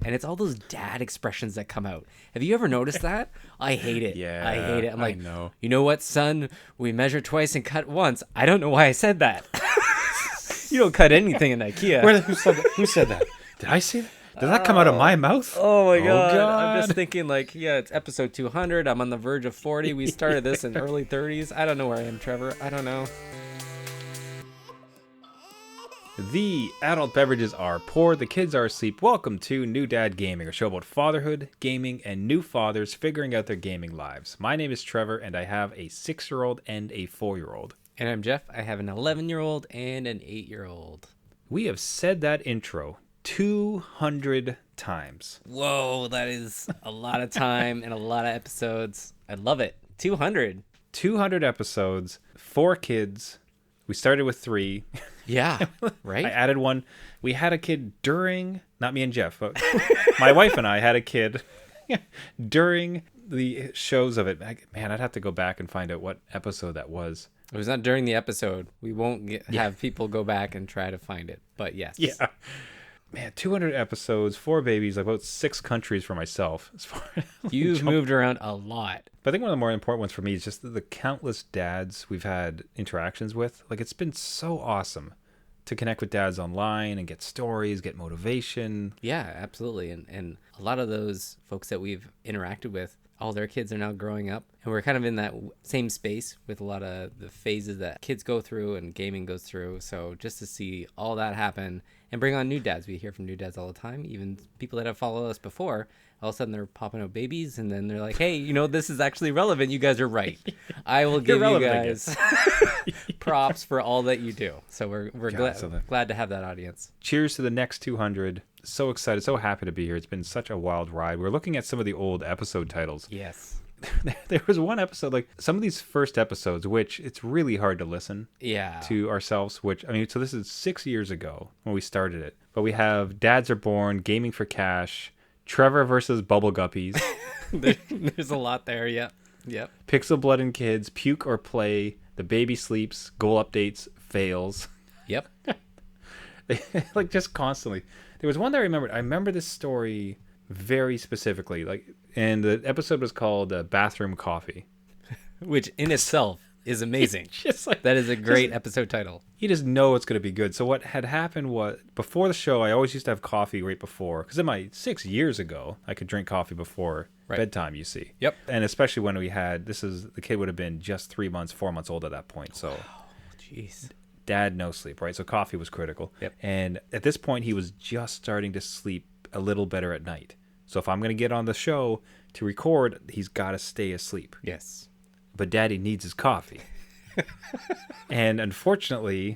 and it's all those dad expressions that come out. Have you ever noticed that? I hate it. Yeah, I hate it. I'm like, know. You know what, son? We measure twice and cut once. I don't know why I said that. You don't cut anything in IKEA. Who said that? Did I say that? Did that come out of my mouth? Oh my god. I'm just thinking like, yeah, it's episode 200. I'm on the verge of 40. We started this in early 30s. I don't know where I am, Trevor. I don't know. The adult beverages are poured, the kids are asleep. Welcome to New Dad Gaming, a show about fatherhood, gaming, and new fathers figuring out their gaming lives. My name is Trevor, and I have a 6-year-old and a 4-year-old. And I'm Jeff. I have an 11-year-old and an 8-year-old. We have said that intro 200 times. Whoa, that is a lot of time and a lot of episodes. I love it. 200. 200 episodes, 4 kids. We started with 3. Yeah, right? I added one. We had a kid during, not me and Jeff, but my wife and I had a kid during the shows of it. Man, I'd have to go back and find out what episode that was. It was not during the episode. We won't have people go back and try to find it, but yes. Yeah. Man, 200 episodes, 4 babies, like about 6 countries for myself. As far as You've moved around a lot. But I think one of the more important ones for me is just the countless dads we've had interactions with. Like, it's been so awesome to connect with dads online and get stories, get motivation. Yeah, absolutely. And a lot of those folks that we've interacted with, all their kids are now growing up. And we're kind of in that same space with a lot of the phases that kids go through and gaming goes through. So just to see all that happen and bring on new dads. We hear from new dads all the time. Even people that have followed us before, all of a sudden they're popping out babies. And then they're like, hey, this is actually relevant. You guys are right. I will give you guys props for all that you do. So we're glad to have that audience. Cheers to the next 200. So excited, so happy to be here. It's been such a wild ride. We're looking at some of the old episode titles. Yes. There was one episode, like some of these first episodes, which it's really hard to listen to ourselves, so this is 6 years ago when we started it. But we have Dads Are Born, Gaming for Cash, Trevor versus Bubble Guppies. There's a lot there, yeah. Yep. Pixel Blood and Kids, Puke or Play, The Baby Sleeps, Goal Updates, Fails. Yep. Like just constantly. There was one that I remembered. I remember this story very specifically, and the episode was called Bathroom Coffee, which in itself is amazing. That is a great episode title. You just know it's going to be good. So what had happened was, before the show, I always used to have coffee right before, because in my 6 years ago, I could drink coffee before bedtime, you see. Yep. And especially when we had, the kid would have been just 4 months old at that point. So, jeez. Dad, no sleep, right? So coffee was critical. Yep. And at this point, he was just starting to sleep a little better at night. So if I'm going to get on the show to record, he's got to stay asleep. Yes. But Daddy needs his coffee. And unfortunately,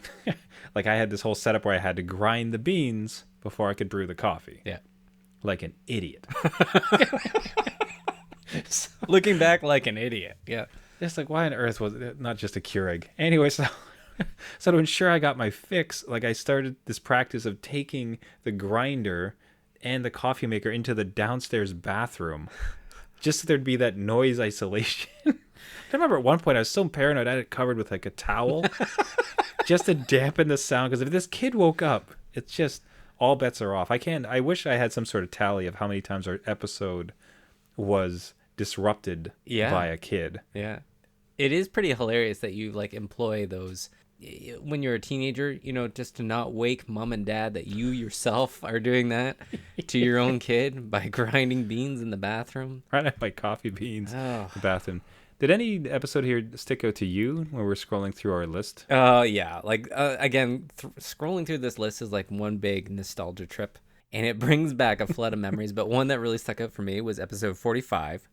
I had this whole setup where I had to grind the beans before I could brew the coffee. Yeah. Like an idiot. Looking back, like an idiot. Yeah. Just why on earth was it not just a Keurig? Anyway, so to ensure I got my fix, I started this practice of taking the grinder and the coffee maker into the downstairs bathroom just so there'd be that noise isolation. I remember at one point I was so paranoid I had it covered with a towel just to dampen the sound, because if this kid woke up, it's just all bets are off. I wish I had some sort of tally of how many times our episode was disrupted by a kid. Yeah. It is pretty hilarious that you employ those when you're a teenager, just to not wake mom and dad, that you yourself are doing that to your own kid by grinding beans in the bathroom. Right, by coffee beans in the bathroom. Did any episode here stick out to you when we're scrolling through our list? Yeah. Again, scrolling through this list is one big nostalgia trip, and it brings back a flood of memories. But one that really stuck out for me was episode 45.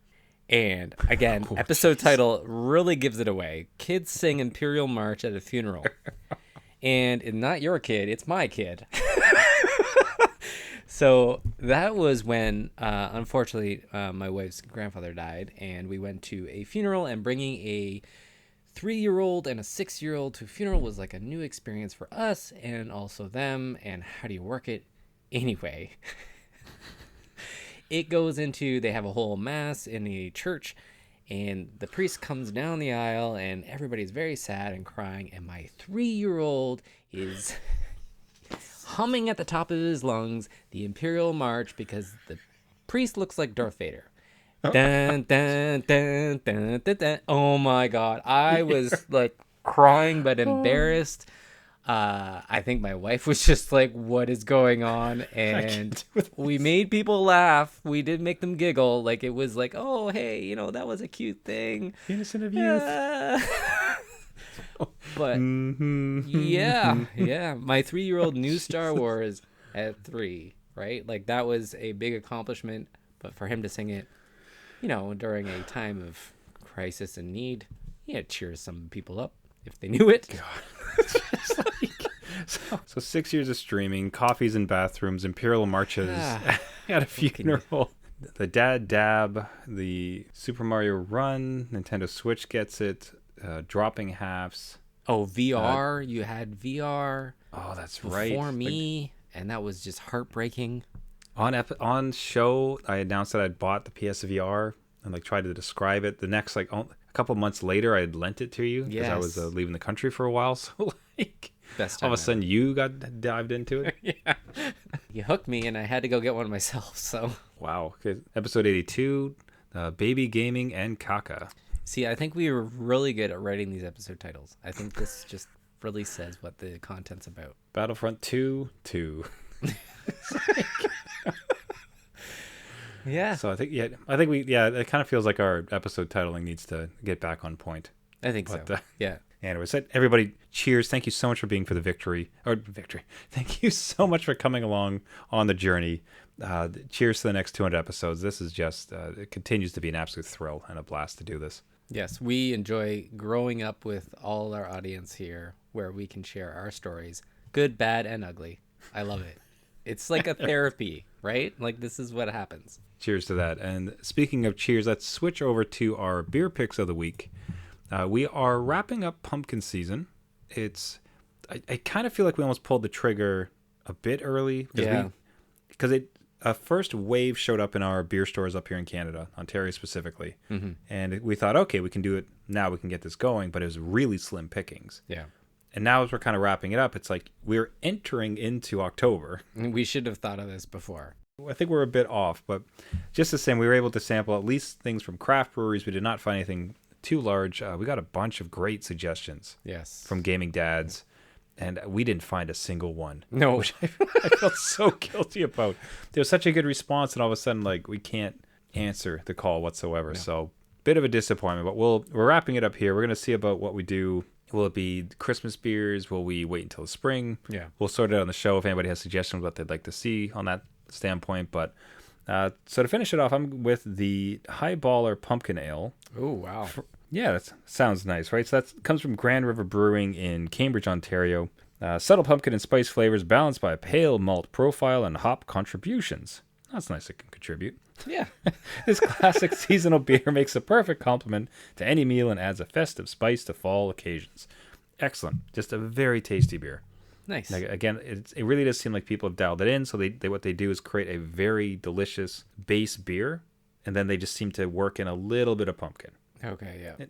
And again, episode title really gives it away. Kids sing Imperial March at a funeral. And it's not your kid, it's my kid. So that was when, unfortunately, my wife's grandfather died. And we went to a funeral, and bringing a 3-year-old and a 6-year-old to a funeral was a new experience for us and also them. And how do you work it? Anyway. It goes into, they have a whole mass in a church, and the priest comes down the aisle, and everybody's very sad and crying, and my 3-year-old is humming at the top of his lungs the Imperial March because the priest looks like Darth Vader. Dun, dun, dun, dun, dun, dun. Oh my God. I was like crying but embarrassed. I think my wife was just like, what is going on? And we made people laugh. We did make them giggle. Like, it was like, oh, hey, you know, that was a cute thing. Innocent of youth. But yeah. My 3-year-old knew Star Wars at 3, right? Like, that was a big accomplishment. But for him to sing it, you know, during a time of crisis and need, yeah, cheers some people up if they knew it. God. So 6 years of streaming, coffees in bathrooms, Imperial marches at a funeral. The dad dab, the Super Mario Run, Nintendo Switch gets it, dropping halves. Oh, VR. You had VR. Oh, that's right. Before me, and that was just heartbreaking. On show, I announced that I'd bought the PSVR and like tried to describe it. The next a couple months later, I had lent it to you because I was leaving the country for a while. So like, best time all of a sudden, you got dived into it. Yeah, you hooked me, and I had to go get one myself. So wow. Okay. Episode 82, baby gaming and caca. See, I think we were really good at writing these episode titles. I think this just really says what the content's about. Battlefront 2. Yeah. So I think it kind of feels like our episode titling needs to get back on point. I think so. Yeah. Anyways, everybody, cheers. Thank you so much for being for the victory. Thank you so much for coming along on the journey. Cheers to the next 200 episodes. This is just, it continues to be an absolute thrill and a blast to do this. Yes, we enjoy growing up with all our audience here where we can share our stories, good, bad, and ugly. I love it. It's like a therapy, right? Like, this is what happens. Cheers to that. And speaking of cheers, let's switch over to our beer picks of the week. We are wrapping up pumpkin season. I kind of feel like we almost pulled the trigger a bit early. Because a first wave showed up in our beer stores up here in Canada, Ontario specifically. Mm-hmm. And we thought, okay, we can do it now. We can get this going. But it was really slim pickings. Yeah. And now as we're kind of wrapping it up, it's like we're entering into October. We should have thought of this before. I think we're a bit off, but just the same, we were able to sample at least things from craft breweries. We did not find anything too large. We got a bunch of great suggestions. Yes. From gaming dads, and we didn't find a single one. No. Which I felt so guilty about. There was such a good response, and all of a sudden, like, we can't answer the call whatsoever. No. So, bit of a disappointment, but we're wrapping it up here. We're going to see about what we do. Will it be Christmas beers? Will we wait until the spring? Yeah. We'll sort it out on the show if anybody has suggestions what they'd like to see on that standpoint. But so to finish it off, I'm with the Highballer Pumpkin Ale. Oh, wow. Yeah, that sounds nice, right? So that comes from Grand River Brewing in Cambridge, Ontario. Subtle pumpkin and spice flavors balanced by a pale malt profile and hop contributions. That's nice it can contribute. Yeah. This classic seasonal beer makes a perfect complement to any meal and adds a festive spice to fall occasions. Excellent. Just a very tasty beer. Nice. Like, again, it really does seem like people have dialed it in. So they what they do is create a very delicious base beer, and then they just seem to work in a little bit of pumpkin. Okay, yeah.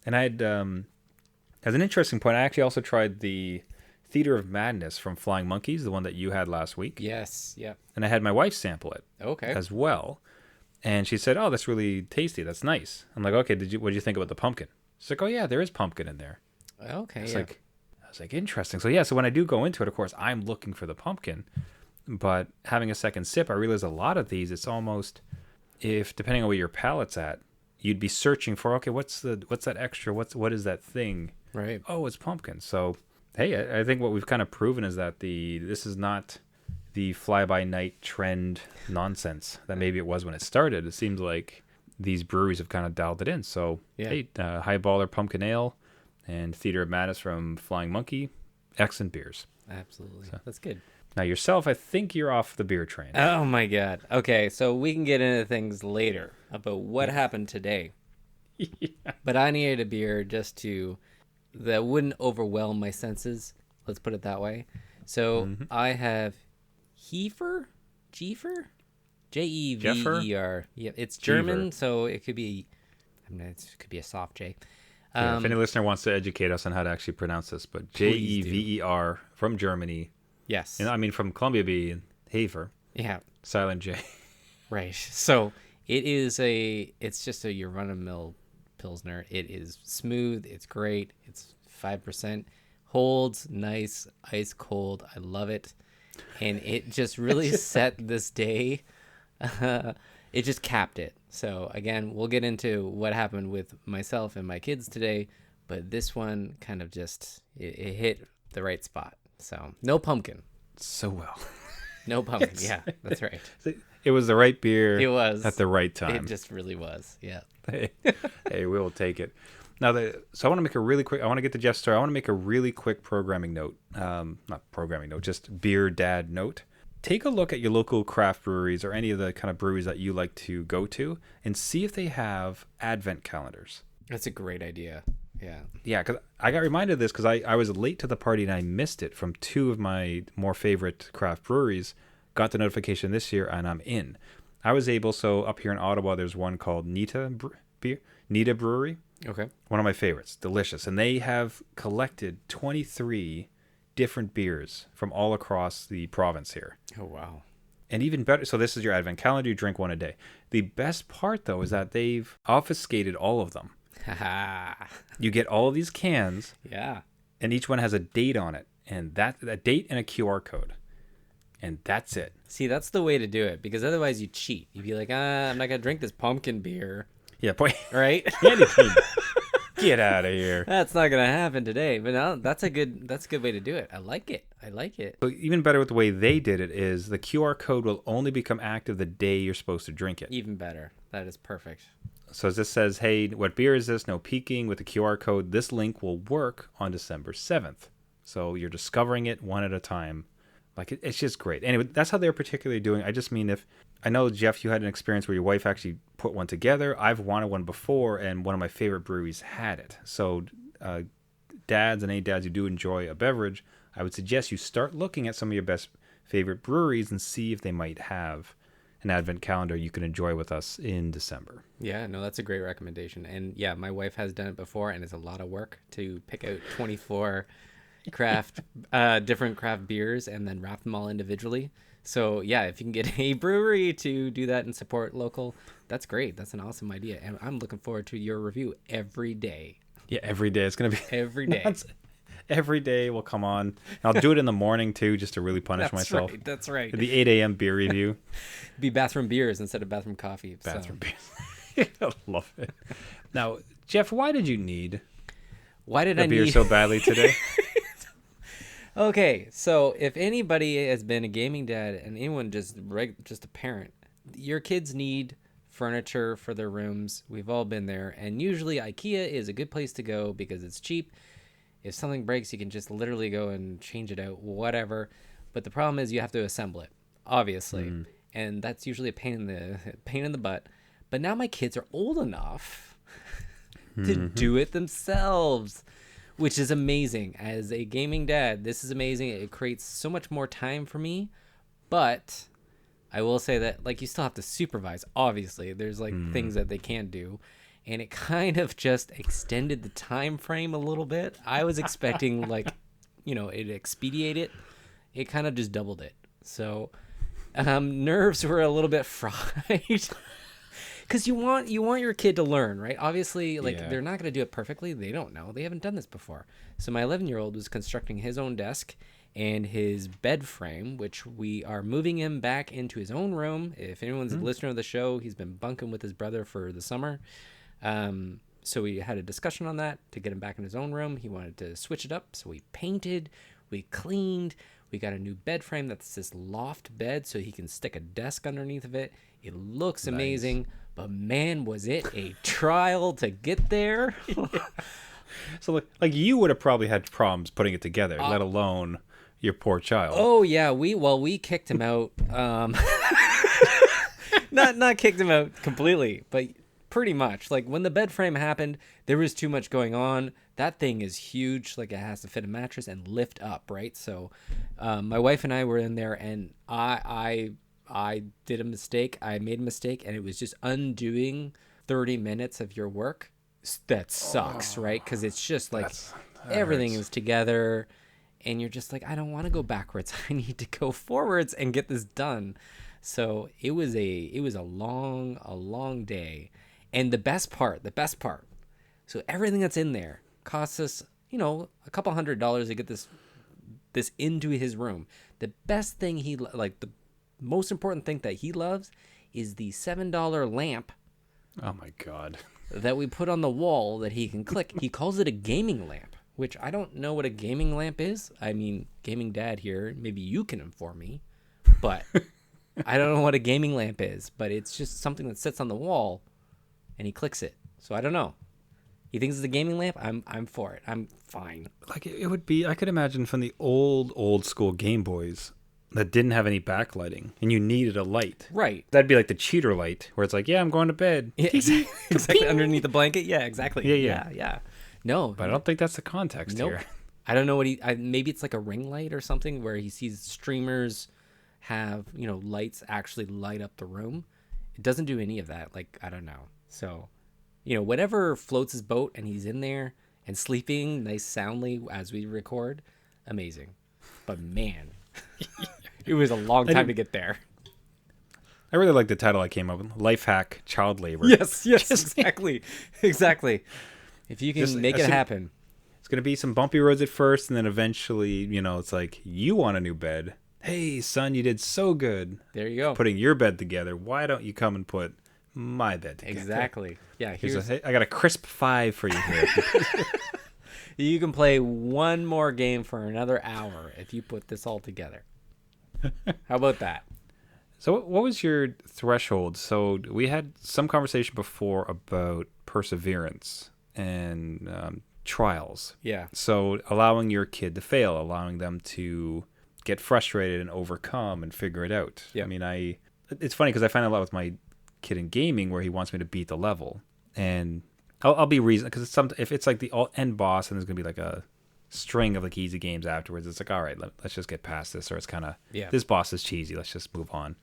And I had, as an interesting point, I actually also tried the Theater of Madness from Flying Monkeys, the one that you had last week. Yes, yeah. And I had my wife sample it. Okay. As well. And she said, "Oh, that's really tasty. That's nice." I'm like, "Okay, what did you think about the pumpkin?" She's like, "Oh yeah, there is pumpkin in there." Okay. I was like, interesting. So yeah, so when I do go into it, of course, I'm looking for the pumpkin. But having a second sip, I realize a lot of these, it's almost, if depending on where your palate's at, you'd be searching for, okay, what's that extra? What is that thing? Right. Oh, it's pumpkin. So hey, I think what we've kind of proven is that this is not the fly-by-night trend nonsense that maybe it was when it started. It seems like these breweries have kind of dialed it in. So, yeah. Hey, Highballer Pumpkin Ale and Theater of Madness from Flying Monkey, excellent beers. Absolutely. So, that's good. Now, yourself, I think you're off the beer train. Oh, my God. Okay, so we can get into things later about what happened today. Yeah. But I needed a beer that wouldn't overwhelm my senses. Let's put it that way. So I have Jefer? Jever? Yeah, it's German, so it could be, it could be a soft J. If any listener wants to educate us on how to actually pronounce this, but Jever from Germany. Yes. And I mean, from Columbia B and Haver, Yeah. Silent J. Right. So it's just a your run-of-the-mill Pilsner. It is smooth. It's great. It's 5%. Holds nice, ice cold. I love it. And it just really set this day. It just capped it. So again, we'll get into what happened with myself and my kids today, but this one kind of just it hit the right spot. So no pumpkin. So well. No pumpkin. Yes. Yeah, that's right. It was the right beer. It was at the right time. It just really was. Yeah. Hey, we will take it. Now, so I want to make a really quick. I want to get to Jeff's story. I want to make a really quick programming note. Not programming note, just beer dad note. Take a look at your local craft breweries or any of the kind of breweries that you like to go to, and see if they have advent calendars. That's a great idea. Yeah. Yeah, because I got reminded of this because I was late to the party and I missed it from two of my more favorite craft breweries. Got the notification this year and I'm in. I was able, so up here in Ottawa, there's one called Nita Brewery. Okay. One of my favorites. Delicious. And they have collected 23 different beers from all across the province here. Oh, wow. And even better, so this is your advent calendar, you drink one a day. The best part, though, is that they've obfuscated all of them. You get all of these cans. Yeah. And each one has a date on it. And that date and a QR code. And that's it. See, that's the way to do it, because otherwise you cheat. You'd be like, I'm not going to drink this pumpkin beer. Yeah, boy. Right? Candy cane. Get out of here. That's not going to happen today. But now that's a good way to do it. I like it. So even better with the way they did it is the QR code will only become active the day you're supposed to drink it. Even better. That is perfect. So this says, hey, what beer is this? No peeking with the QR code. This link will work on December 7th. So you're discovering it one at a time. Like, it's just great. Anyway, that's how they're particularly doing. I just mean, if I know, Jeff, you had an experience where your wife actually put one together. I've wanted one before, and one of my favorite breweries had it. So dads and any dads who do enjoy a beverage, I would suggest you start looking at some of your best favorite breweries and see if they might have an advent calendar you can enjoy with us in December. Yeah, no, that's a great recommendation. And yeah, my wife has done it before, and it's a lot of work to pick out 24 different craft beers and then wrap them all individually. So yeah, if you can get a brewery to do that and support local, that's great. That's an awesome idea. And I'm looking forward to your review every day. Yeah, every day. It's going to be every day. Every day will come on. And I'll do it in the morning too, just to really punish myself. Right, that's right. The 8 a.m. beer review. Be bathroom beers instead of bathroom coffee. Bathroom beers. I love it. Now, Jeff, why did you need the beer so badly today? Okay, so if anybody has been a gaming dad and anyone just a parent, your kids need furniture for their rooms. We've all been there, and usually Ikea is a good place to go because it's cheap. If something breaks, you can just literally go and change it out, whatever. But the problem is you have to assemble it, obviously, and that's usually a pain in the butt. But now my kids are old enough to do it themselves, which is amazing. As a gaming dad, this is amazing. It creates so much more time for me, but I will say that, like, you still have to supervise. Obviously, there's like things that they can't do, and it kind of just extended the time frame a little bit. I was expecting it expedite it. It kind of just doubled it. So nerves were a little bit fried. Because you want your kid to learn, right? Obviously, they're not going to do it perfectly. They don't know. They haven't done this before. So my 11-year-old was constructing his own desk and his bed frame, which we are moving him back into his own room. If anyone's a listener of the show, he's been bunking with his brother for the summer. So we had a discussion on that to get him back in his own room. He wanted to switch it up. So we painted, we cleaned, we got a new bed frame that's this loft bed so he can stick a desk underneath of it. It looks amazing. But man, was it a trial to get there. So like you would have probably had problems putting it together, let alone your poor child. Oh yeah, we kicked him out. Not kicked him out completely, but pretty much. Like, when the bed frame happened, there was too much going on. That thing is huge. Like, it has to fit a mattress and lift up, right? So my wife and I were in there, and I did a mistake. I made a mistake, and it was just undoing 30 minutes of your work. That sucks, right? Because it's just like everything is together, and you're just like, I don't want to go backwards. I need to go forwards and get this done. So it was a long day. And the best part, so everything that's in there costs us, a couple $100 to get this into his room. The best thing the most important thing that he loves is the $7 lamp. Oh my God. That we put on the wall that he can click. He calls it a gaming lamp, which I don't know what a gaming lamp is. I mean, gaming dad here, maybe you can inform me, but I don't know what a gaming lamp is, but it's just something that sits on the wall and he clicks it. So I don't know. He thinks it's a gaming lamp. I'm for it. I'm fine. Like it would be, I could imagine from the old school Game Boys that didn't have any backlighting and you needed a light. Right. That'd be like the cheater light where it's like, yeah, I'm going to bed. Yeah, exactly. Underneath the blanket. Yeah, exactly. Yeah. No. But I don't think that's the context here. I don't know what maybe it's like a ring light or something where he sees streamers have, lights actually light up the room. It doesn't do any of that. Like, I don't know. So, whatever floats his boat and he's in there and sleeping nice soundly as we record, amazing. But man, it was a long time to get there. I really like the title I came up with, Life Hack Child Labor. Yes, exactly. If you can make it happen. It's going to be some bumpy roads at first, and then eventually, it's like, you want a new bed. Hey, son, you did so good. There you go. Putting your bed together. Why don't you come and put my bed together? Exactly. Yeah. I got a crisp 5 for you here. You can play one more game for another hour if you put this all together. How about that? So what was your threshold? So we had some conversation before about perseverance and trials. Yeah. So allowing your kid to fail, allowing them to get frustrated and overcome and figure it out. Yeah. I mean, it's funny because I find a lot with my kid in gaming where he wants me to beat the level, and I'll be reasonable because if it's like the end boss and there's gonna be like a string of like easy games afterwards, it's like, all right, let's just get past this, or it's kind of this boss is cheesy, let's just move on.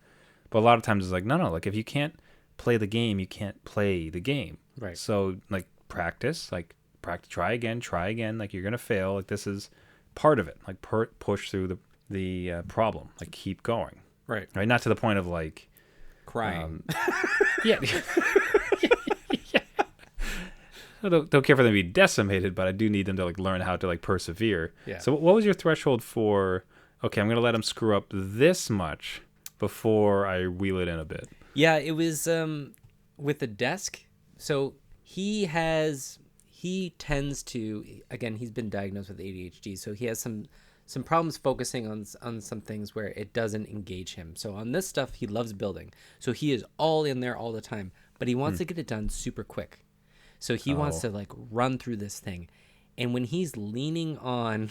But a lot of times it's like, no, like if you can't play the game, you can't play the game. Right. So like practice, try again, like you're gonna fail, like this is part of it, like push through the problem, like keep going. Right. Not to the point of like crying. Yeah. I don't care for them to be decimated, but I do need them to like learn how to like persevere. Yeah. So what was your threshold for, okay, I'm going to let them screw up this much before I wheel it in a bit? Yeah, it was with the desk. So he tends to, again, he's been diagnosed with ADHD, so he has some problems focusing on some things where it doesn't engage him. So on this stuff, he loves building. So he is all in there all the time, but he wants to get it done super quick. So he wants to like run through this thing. And when he's leaning on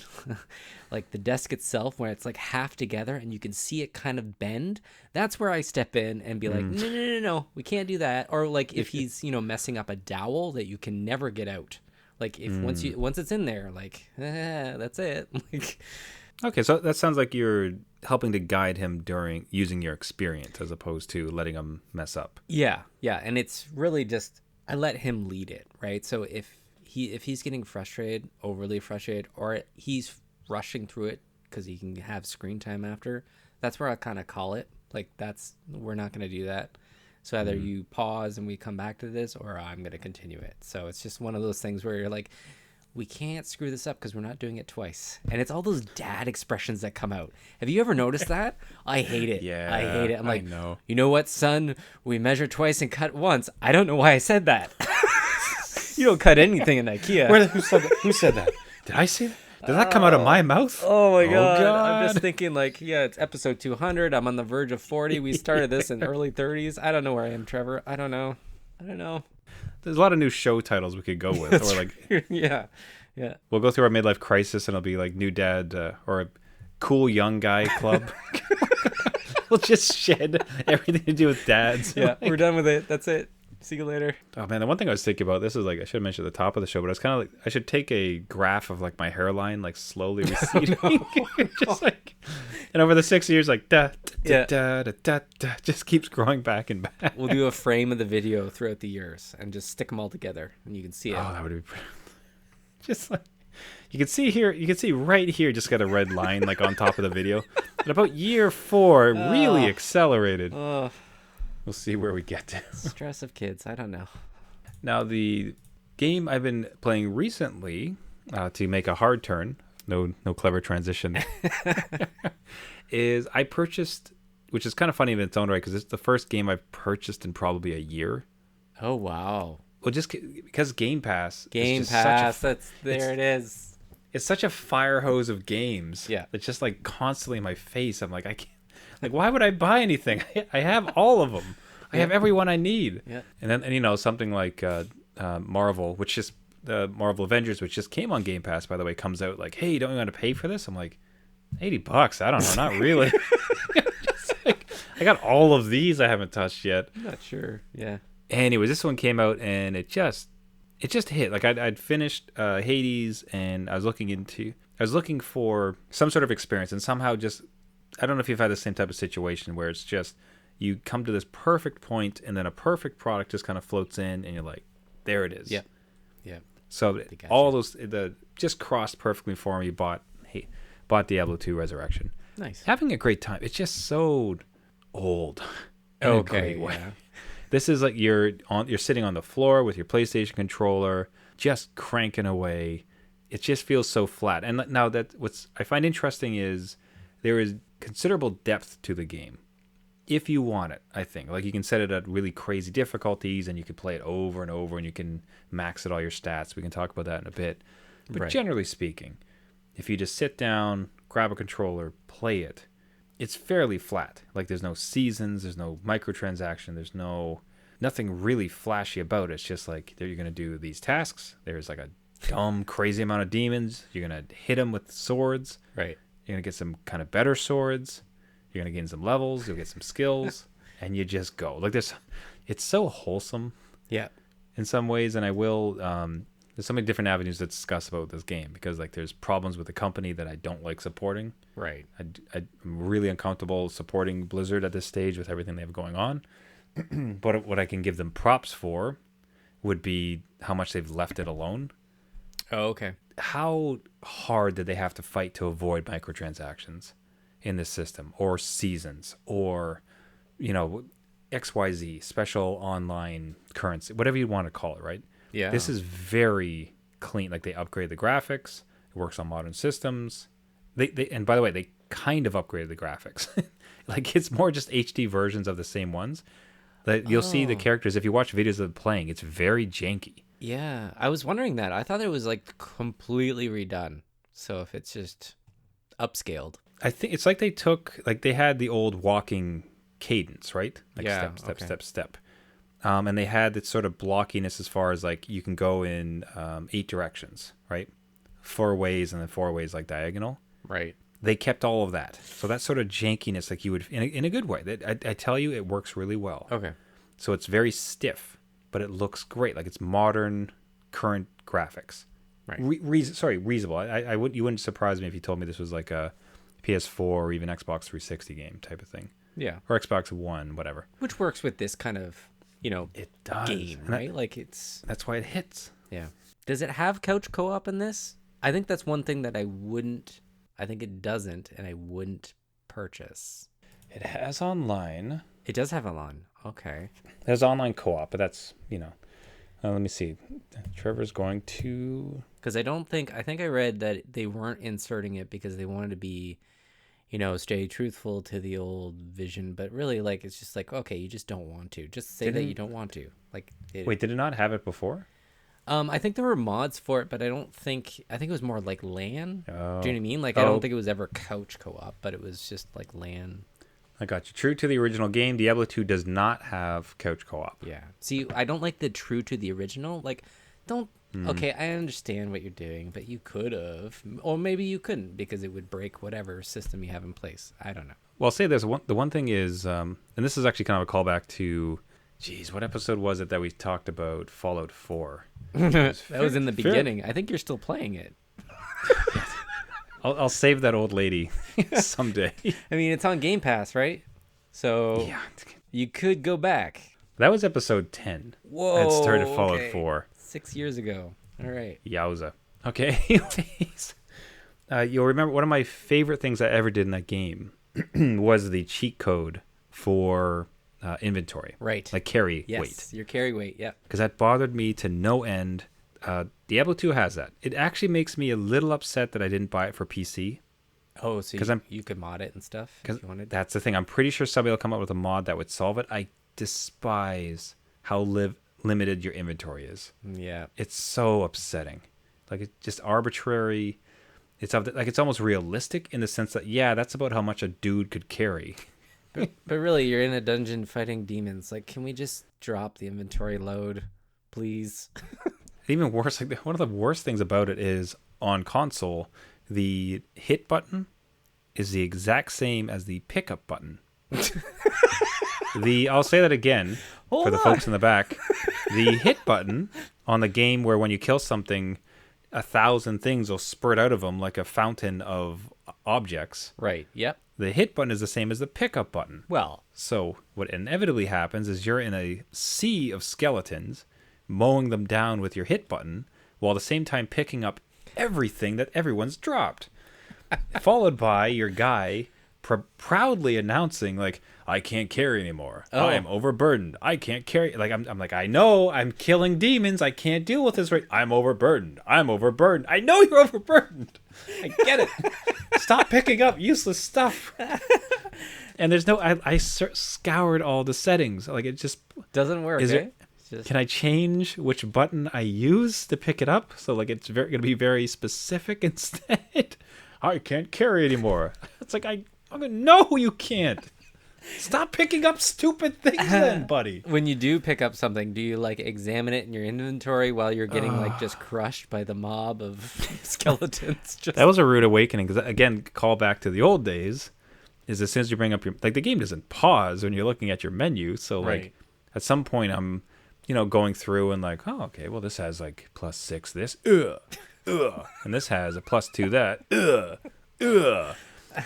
like the desk itself, where it's like half together and you can see it kind of bend, that's where I step in and be like, no, we can't do that. Or like if he's, messing up a dowel that you can never get out. Like if once it's in there, like, that's it. Like, okay, so that sounds like you're helping to guide him during using your experience as opposed to letting him mess up. Yeah. And it's really just, I let him lead it, right? So if he's getting frustrated, overly frustrated, or he's rushing through it because he can have screen time after, that's where I kind of call it. Like we're not going to do that. So either you pause and we come back to this, or I'm going to continue it. So it's just one of those things where you're like, we can't screw this up because we're not doing it twice. And it's all those dad expressions that come out. Have you ever noticed that? I hate it. Yeah, I hate it. I'm like, know. You know what, son? We measure twice and cut once. I don't know why I said that. You don't cut anything in IKEA. Who said that? Did I say that? Did that come out of my mouth? Oh my God. I'm just thinking like, it's episode 200. I'm on the verge of 40. We started this in early 30s. I don't know where I am, Trevor. I don't know. There's a lot of new show titles we could go with. Or like, yeah. We'll go through our midlife crisis and it'll be like new dad or a cool young guy club. We'll just shed everything to do with dads. Yeah, we're done with it. That's it. See you later. Oh man, the one thing I was thinking about, this is like, I should have mentioned at the top of the show, but I was kind of like, I should take a graph of like my hairline, like slowly receding. Just like, and over the 6 years, like, just keeps growing back and back. We'll do a frame of the video throughout the years and just stick them all together and you can see it. Oh, that would be just like, You can see here, you can see right here, just got a red line like on top of the video. And about year 4, it really accelerated. Oh, We'll see where we get to. stress of kids. I don't know. Now, the game I've been playing recently, to make a hard turn, no clever transition, is I purchased, which is kind of funny in its own right, because it's the first game I've purchased in probably a year. Oh, wow. Well, just because Game Pass. Game is just Pass. Such a, It is. it's such a fire hose of games. Yeah. It's just like constantly in my face. I'm like, I can't. Like, why would I buy anything? I have all of them. I have everyone I need. Yeah. And then, and, you know, something like Marvel, which just the Marvel Avengers, which just came on Game Pass, by the way, comes out like, hey, don't you want to pay for this? I'm like, $80? I don't know, not really. Like, I got all of these I haven't touched yet. I'm not sure. Yeah. Anyways, this one came out and it just hit. Like I'd finished Hades, and I was looking for some sort of experience, and somehow just, I don't know if you've had the same type of situation where it's just you come to this perfect point and then a perfect product just kind of floats in and you're like, there it is. Yeah. Yeah. So all those just crossed perfectly for me. Bought Diablo 2 Resurrection. Nice. Having a great time. It's just so old. In a great way. Yeah. This is like you're sitting on the floor with your PlayStation controller, just cranking away. It just feels so flat. And now what's I find interesting is there is considerable depth to the game, if you want it. I think like you can set it at really crazy difficulties, and you can play it over and over, and you can max it all your stats. We can talk about that in a bit. But generally speaking, if you just sit down, grab a controller, play it, it's fairly flat. Like there's no seasons, there's no microtransaction, there's nothing really flashy about it. It's just like you're going to do these tasks. There's like a dumb, crazy amount of demons. You're going to hit them with swords. Right. You're going to get some kind of better swords. You're going to gain some levels. You'll get some skills. And you just go. Like it's so wholesome. Yeah. In some ways. And I will, there's so many different avenues to discuss about this game, because like there's problems with the company that I don't like supporting. Right. I'm really uncomfortable supporting Blizzard at this stage with everything they have going on. But what I can give them props for would be how much they've left it alone. Oh, okay. How hard did they have to fight to avoid microtransactions in this system, or seasons, or, you know, XYZ, special online currency, whatever you want to call it, right? Yeah. This is very clean. Like they upgrade the graphics. It works on modern systems. They and by the way, they kind of upgraded the graphics. Like it's more just HD versions of the same ones. That you'll see the characters, if you watch videos of them playing, it's very janky. Yeah, I was wondering that. I thought it was like completely redone. So if it's just upscaled. I think it's like they had the old walking cadence, right? Like step, step. And they had this sort of blockiness as far as like you can go in 8 directions, right? 4 ways and then 4 ways like diagonal. Right. They kept all of that. So that sort of jankiness, like you would, in a good way. I tell you, it works really well. Okay. So it's very stiff, but it looks great. Like it's modern, current graphics. Right. Reasonable. You wouldn't surprise me if you told me this was like a PS4 or even Xbox 360 game type of thing. Yeah. Or Xbox One, whatever. Which works with this kind of, it does. game, right? Like that's why it hits. Yeah. Does it have couch co-op in this? I think that's one thing that I think it doesn't, and I wouldn't purchase. It has online. It does have online. Okay. It has online co-op, but that's, let me see. Trevor's going to... Because I think I read that they weren't inserting it because they wanted to be, stay truthful to the old vision. But really, like, it's just like, okay, you just don't want to. Just say that you don't want to. Wait, did it not have it before? I think there were mods for it, but I think it was more like LAN. Oh. Do you know what I mean? Like, I don't think it was ever couch co-op, but it was just like LAN. I got you. True to the original game, Diablo 2 does not have couch co-op. Yeah. See, I don't like the true to the original. Like, don't... Okay, I understand what you're doing, but you could have. Or maybe you couldn't because it would break whatever system you have in place. I don't know. Well, I'll say this. The one thing is, and this is actually kind of a callback to... Geez, what episode was it that we talked about Fallout 4? That was in the beginning. I think you're still playing it. I'll save that old lady someday. I mean, it's on Game Pass, right? So yeah, you could go back. That was episode 10. Whoa. It started Fallout 4. 6 years ago. All right. Yowza. Okay, anyways. You'll remember one of my favorite things I ever did in that game was the cheat code for inventory. Right. Like carry Yes, weight. your carry weight. Yeah. Because that bothered me to no end. Diablo 2 has that. It actually makes me a little upset that I didn't buy it for PC. Oh, so you could mod it and stuff if you wanted. That's the thing. I'm pretty sure somebody will come up with a mod that would solve it. I despise how limited your inventory is. Yeah. It's so upsetting. Like, it's just arbitrary. It's almost realistic in the sense that, yeah, that's about how much a dude could carry. But really, you're in a dungeon fighting demons. Like, can we just drop the inventory load, please? Even worse, like one of the worst things about it is on console, the hit button is the exact same as the pickup button. I'll say that again for the folks in the back. The hit button on the game where when you kill something, 1,000 things will spurt out of them like a fountain of objects. Right. Yep. The hit button is the same as the pickup button. Well, So what inevitably happens is you're in a sea of skeletons, mowing them down with your hit button, while at the same time picking up everything that everyone's dropped. Followed by your guy proudly announcing, like, I can't carry anymore. Oh. I am overburdened. I can't carry. Like, I'm like, I know I'm killing demons. I can't deal with this right. I'm overburdened. I'm overburdened. I know you're overburdened. I get it. Stop picking up useless stuff. And there's no, I scoured all the settings. Like, it just doesn't work. Can I change which button I use to pick it up? So, like, it's going to be very specific instead. I can't carry anymore. It's like, no, you can't. Stop picking up stupid things then, buddy. When you do pick up something, do you like examine it in your inventory while you're getting like just crushed by the mob of skeletons? That was a rude awakening because, again, call back to the old days. Is as soon as you bring up your, like, the game doesn't pause when you're looking at your menu. So, like, Right. at some point I'm, going through and like, oh, okay, well, this has like +6 this, and this has a +2 that,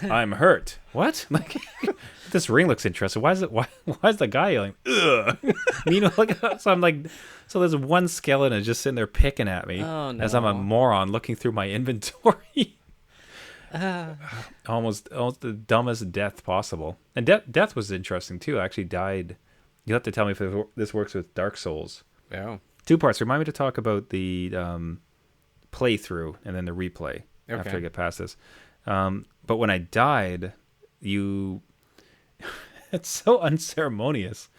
I'm hurt. What? Like, this ring looks interesting. Why is the guy yelling, ugh? So I'm like, so there's one skeleton just sitting there picking at me as I'm a moron looking through my inventory. Almost the dumbest death possible. And death was interesting too. I actually died. You'll have to tell me if this works with Dark Souls. Yeah. 2 parts. Remind me to talk about the playthrough and then the replay after I get past this. But when I died, it's so unceremonious.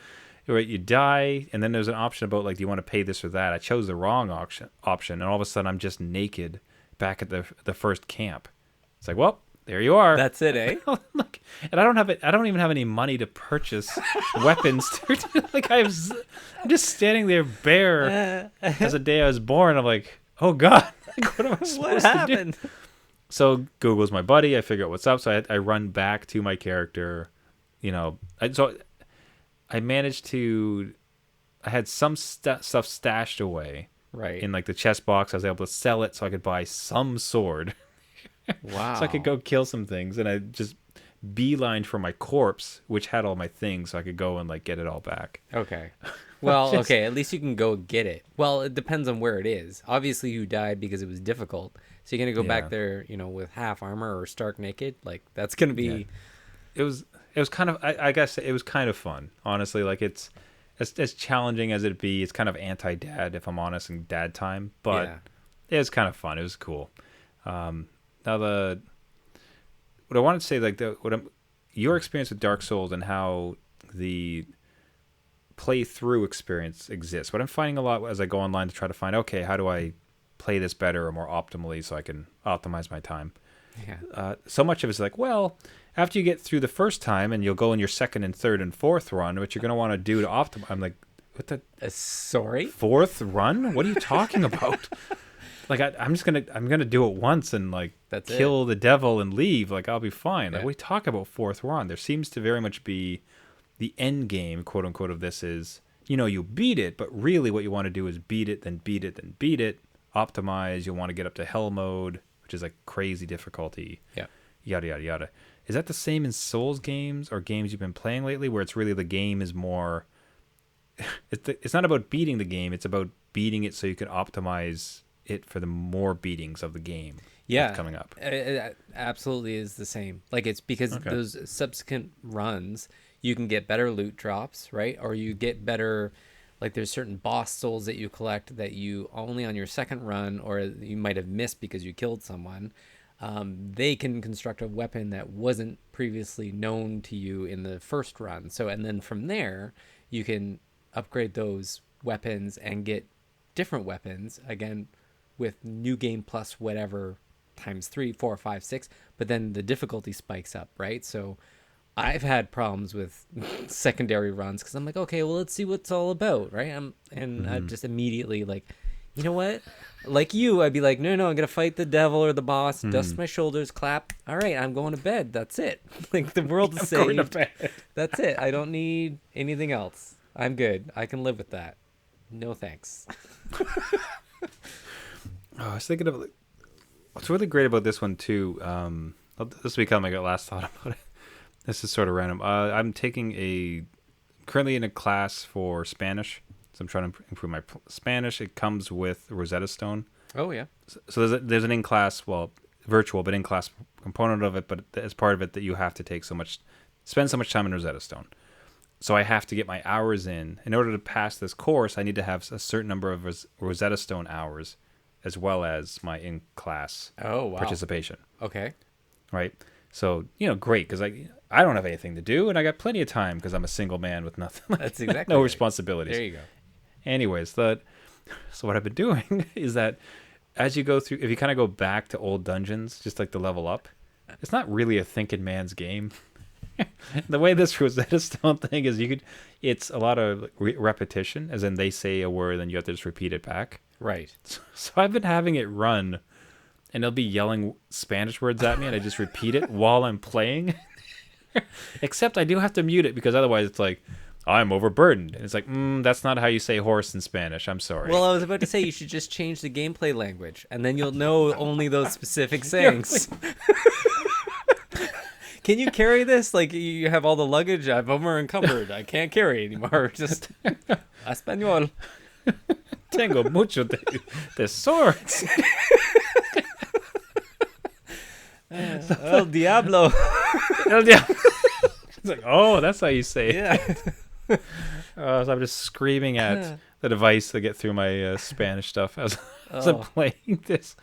Right? You die, and then there's an option about, like, do you want to pay this or that? I chose the wrong option, and all of a sudden I'm just naked back at the first camp. It's like, well, there you are. That's it, eh? Look, and I don't even have any money to purchase weapons. Like, I'm just standing there bare as the day I was born. I'm like, oh God, like, what am I supposed to do? So Google's my buddy. I figure out what's up. So I run back to my character. I managed to. I had some stuff stashed away, right, in like the chest box. I was able to sell it so I could buy some sword. Wow. So I could go kill some things, and I just beelined for my corpse, which had all my things, so I could go and like get it all back. Okay. Well, okay, at least you can go get it. Well, it depends on where it is. Obviously, you died because it was difficult. So you're going to go back there, with half armor or stark naked? Like, that's going to be... Yeah. It was kind of... I guess it was kind of fun, honestly. Like, it's as challenging as it'd be. It's kind of anti-dad, if I'm honest, and dad time. But it was kind of fun. It was cool. Now, what I wanted to say, like, your experience with Dark Souls and how the play-through experience exists. What I'm finding a lot as I go online to try to find, okay, how do I play this better or more optimally so I can optimize my time? Yeah. So much of it's like, well, after you get through the first time and you'll go in your second and third and fourth run, what you're going to want to do to optimize. I'm like, what the? Sorry? Fourth run? What are you talking about? Like, I'm gonna do it once and like kill the devil and leave. Like, I'll be fine. Like, we talk about fourth run. There seems to very much be the end game, quote unquote, of this is, you beat it, but really what you want to do is beat it, then beat it, then beat it. Optimize. You'll want to get up to hell mode, which is like crazy difficulty. Yeah. Yada yada yada. Is that the same in Souls games or games you've been playing lately, where it's really the game is more? It's not about beating the game. It's about beating it so you can optimize it for the more beatings of the game. Yeah, coming up. It absolutely is the same. Like, it's because those subsequent runs, you can get better loot drops, right? Or you get better, like there's certain boss souls that you collect that you only on your second run, or you might have missed because you killed someone. They can construct a weapon that wasn't previously known to you in the first run. So, and then from there, you can upgrade those weapons and get different weapons again with new game plus whatever times 3, 4, 5, 6. But then the difficulty spikes up, right? So I've had problems with secondary runs because I'm like, okay, well, let's see what's all about, right? I'm just immediately like, you know what? Like you, I'd be like, no, I'm gonna fight the devil or the boss, dust my shoulders, clap. All right, I'm going to bed. That's it. Like, the world is saved. That's it. I don't need anything else. I'm good. I can live with that. No thanks. I was thinking of what's really great about this one too. This will become my last thought about it. This is sort of random. I'm currently in a class for Spanish. So I'm trying to improve my Spanish. It comes with Rosetta Stone. Oh, yeah. So there's an in-class, well, virtual, but in-class component of it. But as part of it, that you have to spend so much time in Rosetta Stone. So I have to get my hours in. In order to pass this course, I need to have a certain number of Rosetta Stone hours, as well as my in-class participation. Okay. Right? So, great, because I don't have anything to do, and I got plenty of time because I'm a single man with nothing. That's exactly no right. responsibilities. There you go. Anyways, so what I've been doing is that as you go through, if you kind of go back to old dungeons, just like to level up, it's not really a thinking man's game. The way this Rosetta Stone thing is, it's a lot of repetition, as in they say a word and you have to just repeat it back. Right. So I've been having it run, and they'll be yelling Spanish words at me, and I just repeat it while I'm playing. Except I do have to mute it, because otherwise it's like, I'm overburdened. And it's like, that's not how you say horse in Spanish. I'm sorry. Well, I was about to say you should just change the gameplay language, and then you'll know only those specific sayings. Can you carry this? Like, you have all the luggage. I'm over encumbered. I can't carry anymore. Just Espanol. Tengo mucho de swords. El Diablo. El Diablo. It's like, oh, that's how you say it. Yeah. So I'm just screaming at the device to get through my Spanish stuff as I'm playing this.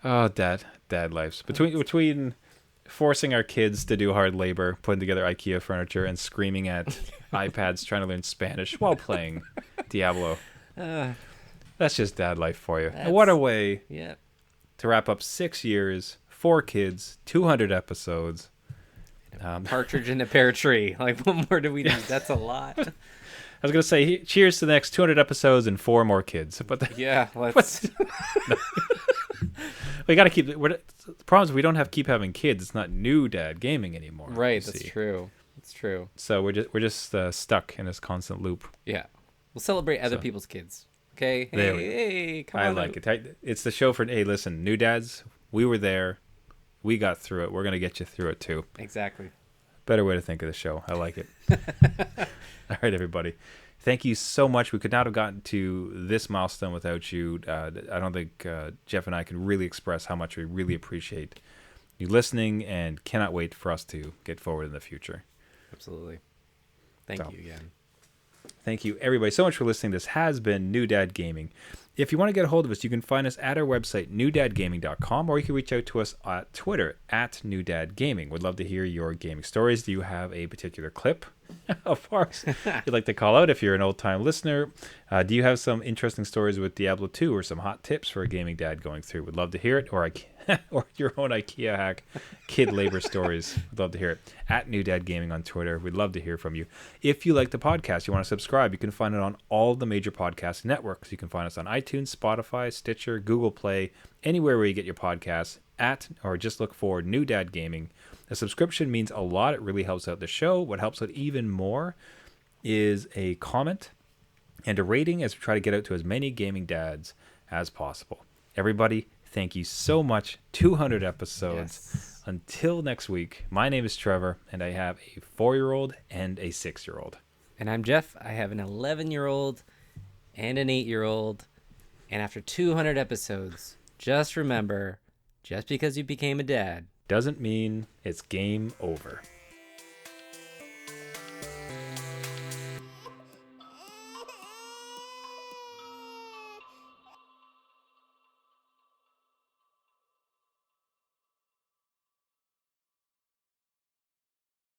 Oh, dad lives. Between forcing our kids to do hard labor, putting together IKEA furniture, and screaming at iPads trying to learn Spanish while playing Diablo. That's just dad life for you. And what a way to wrap up 6 years, 4 kids, 200 episodes. Partridge in a pear tree. Like, what more do we need? That's a lot. I was going to say, cheers to the next 200 episodes and 4 more kids. But let's... We got to keep... The problem is we don't keep having kids. It's not new dad gaming anymore. Right, that's true. It's true. So we're just stuck in this constant loop. Yeah. We'll celebrate other people's kids. Okay? Hey, come on. I like it. It's the show for, hey, listen, new dads, we were there. We got through it. We're going to get you through it, too. Exactly. Better way to think of the show. I like it. All right, everybody. Thank you so much. We could not have gotten to this milestone without you. I don't think Jeff and I can really express how much we really appreciate you listening, and cannot wait for us to get forward in the future. Absolutely. Thank you again. Thank you, everybody, so much for listening. This has been New Dad Gaming. If you want to get a hold of us, you can find us at our website, newdadgaming.com, or you can reach out to us at Twitter, at newdadgaming. We'd love to hear your gaming stories. Do you have a particular clip of ours you'd like to call out if you're an old-time listener? Do you have some interesting stories with Diablo 2 or some hot tips for a gaming dad going through? We'd love to hear it. Or your own IKEA hack, kid labor stories. We'd love to hear it. At New Dad Gaming on Twitter. We'd love to hear from you. If you like the podcast, you want to subscribe, you can find it on all the major podcast networks. You can find us on iTunes, Spotify, Stitcher, Google Play, anywhere where you get your podcasts, or just look for New Dad Gaming. A subscription means a lot. It really helps out the show. What helps out even more is a comment and a rating, as we try to get out to as many gaming dads as possible. Everybody, thank you so much. 200 episodes. Yes. Until next week, my name is Trevor, and I have a 4-year-old and a 6-year-old. And I'm Jeff. I have an 11-year-old and an 8-year-old And after 200 episodes, just remember, just because you became a dad doesn't mean it's game over.